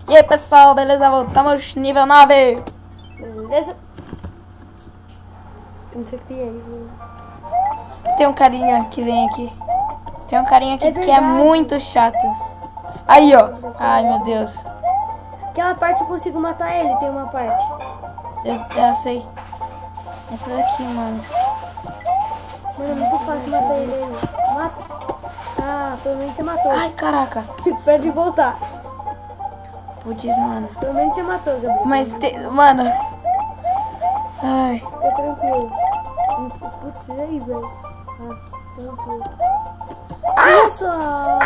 E aí, pessoal, beleza? Voltamos nível 9. Beleza? Não sei o que tem aí. Tem um carinha que vem aqui. Tem um carinha aqui que é verdade. muito chato. Aí, ó. Ai, meu Deus. Aquela parte eu consigo matar ele, tem uma parte. Eu sei. Essa daqui, mano. Mano, é muito fácil matar ele aí. Mata. Ah, pelo menos você matou. Ai, caraca. Você perde voltar. Putz, mano. Pelo menos você matou, Gabriel. Mas, mano. Ai. Fica tranquilo. Isso, putz, e aí, velho? Ah, tranquilo. Nossa!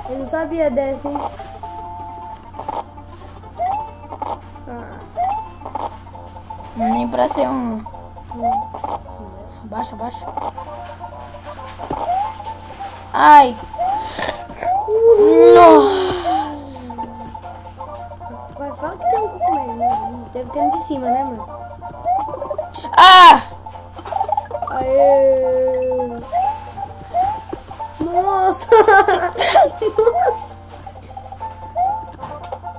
Eu não sabia dessa, hein? Nem pra ser um... Abaixa, abaixa. Ai. Nossa. Vai, fala que tem um cogumelo, né? Deve ter um de cima, né, mano? Ah! Aê! Nossa! Nossa!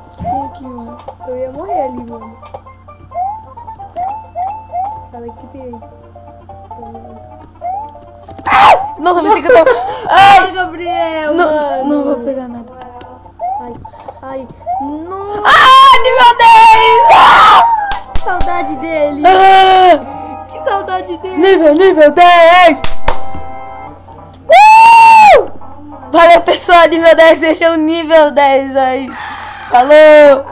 O que tem aqui, mano? Eu ia morrer ali, mano. Fala que tem aí. Nossa, pensei que eu tava... Ai, Gabriel! Mano. Não vou pegar nada. Ai, ai, nossa! Ah, nível 10! Ah! Saudade dele! Ah! Que saudade dele! Nível 10! Valeu, pessoal, nível 10, deixa o nível 10 aí. Falou!